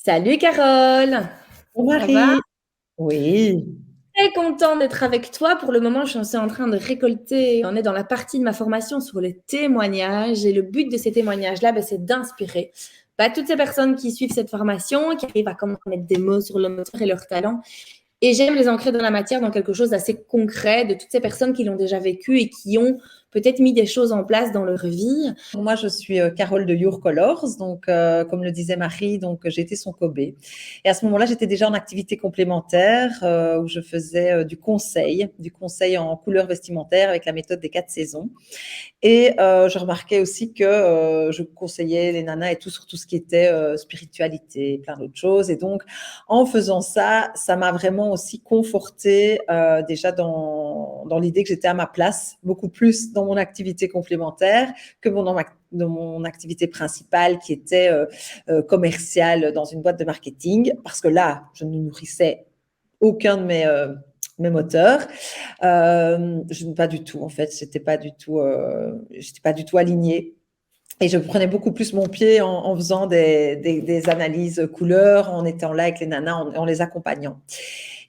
Salut Carole, Bon ça va? Marie, oui, Très contente d'être avec toi. Pour le moment, je suis en train de récolter, on est dans la partie de ma formation sur les témoignages et le but de ces témoignages-là, c'est d'inspirer toutes ces personnes qui suivent cette formation, qui arrivent à comment mettre des mots sur le moteur et leur talent. Et j'aime les ancrer dans la matière, dans quelque chose d'assez concret, de toutes ces personnes qui l'ont déjà vécu et qui ont peut-être mis des choses en place dans leur vie. moi je suis Carole de Your Colors, donc comme le disait Marie, donc j'étais son Kobe. Et à ce moment-là, j'étais déjà en activité complémentaire où je faisais du conseil en couleurs vestimentaires avec la méthode des 4 saisons. Et je remarquais aussi que je conseillais les nanas et tout sur tout ce qui était spiritualité, plein d'autres choses. Et donc, en faisant ça, ça m'a vraiment aussi confortée déjà dans l'idée que j'étais à ma place, beaucoup plus dans mon activité complémentaire que dans mon activité principale qui était commerciale dans une boîte de marketing. Parce que là, je ne nourrissais aucun de mes moteurs. Je pas du tout, en fait, j'étais pas du tout alignée. Et je prenais beaucoup plus mon pied en faisant des analyses couleurs, en étant là avec les nanas, en les accompagnant.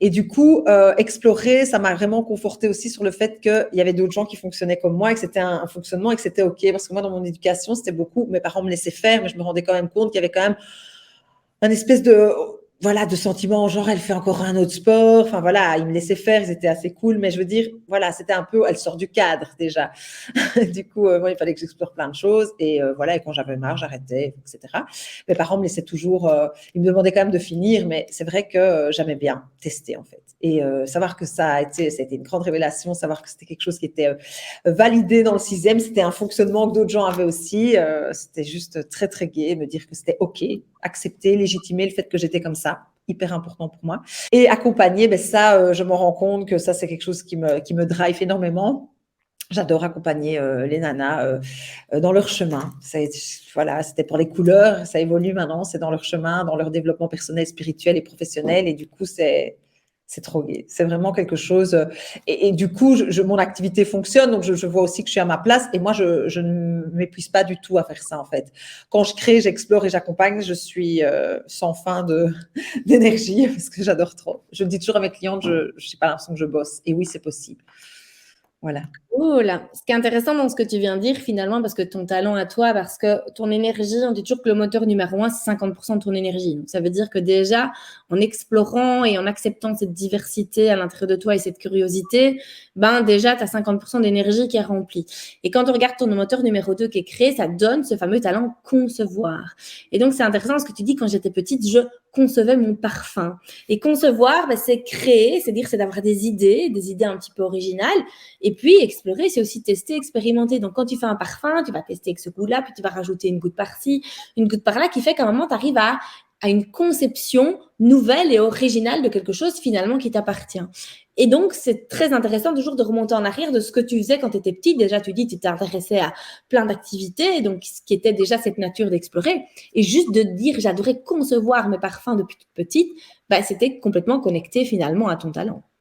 Et du coup, explorer, ça m'a vraiment conforté aussi sur le fait qu'il y avait d'autres gens qui fonctionnaient comme moi et que c'était un fonctionnement et que c'était OK. Parce que moi, dans mon éducation, c'était beaucoup, mes parents me laissaient faire, mais je me rendais quand même compte qu'il y avait quand même un espèce de sentiment, genre, elle fait encore un autre sport. Enfin, voilà, ils me laissaient faire, ils étaient assez cool. Mais je veux dire, voilà, c'était un peu, elle sort du cadre déjà. Du coup, moi, il fallait que j'explore plein de choses. Et voilà, et quand j'avais marre, j'arrêtais, etc. Mes parents me laissaient toujours, ils me demandaient quand même de finir, mais c'est vrai que j'aimais bien tester, en fait. Et savoir que ça a été une grande révélation, savoir que c'était quelque chose qui était validé dans le sixième, c'était un fonctionnement que d'autres gens avaient aussi. C'était juste très, très gai, me dire que c'était OK, accepter, légitimer le fait que j'étais comme ça, hyper important pour moi. Et accompagner, ça, je me rends compte que ça, c'est quelque chose qui me drive énormément. J'adore accompagner les nanas dans leur chemin. Voilà, c'était pour les couleurs, ça évolue maintenant, c'est dans leur chemin, dans leur développement personnel, spirituel et professionnel. Et du coup, c'est trop gai. C'est vraiment quelque chose. Et du coup, mon activité fonctionne, donc je vois aussi que je suis à ma place. Et moi, je ne m'épuise pas du tout à faire ça, en fait. Quand je crée, j'explore et j'accompagne, je suis sans fin d'énergie parce que j'adore trop. Je le dis toujours à mes clientes, je n'ai pas l'impression que je bosse. Et oui, c'est possible. Voilà. Cool. Ce qui est intéressant dans ce que tu viens de dire finalement, parce que ton talent à toi, parce que ton énergie, on dit toujours que le moteur numéro un, c'est 50% de ton énergie. Donc ça veut dire que déjà, en explorant et en acceptant cette diversité à l'intérieur de toi et cette curiosité, déjà, tu as 50% d'énergie qui est remplie. Et quand on regarde ton moteur numéro 2 qui est créé, ça donne ce fameux talent concevoir. Et donc c'est intéressant ce que tu dis, quand j'étais petite, je concevais mon parfum. Et concevoir, c'est créer, c'est d'avoir des idées un petit peu originales. Et puis, explorer, c'est aussi tester, expérimenter. Donc, quand tu fais un parfum, tu vas tester avec ce goût-là, puis tu vas rajouter une goutte par-ci, une goutte par-là, qui fait qu'à un moment, tu arrives à une conception nouvelle et originale de quelque chose finalement qui t'appartient. Et donc, c'est très intéressant toujours de remonter en arrière de ce que tu faisais quand tu étais petite. Déjà, tu dis que tu t'intéressais à plein d'activités, donc ce qui était déjà cette nature d'explorer. Et juste de dire, j'adorais concevoir mes parfums depuis toute petite, c'était complètement connecté finalement à ton talent.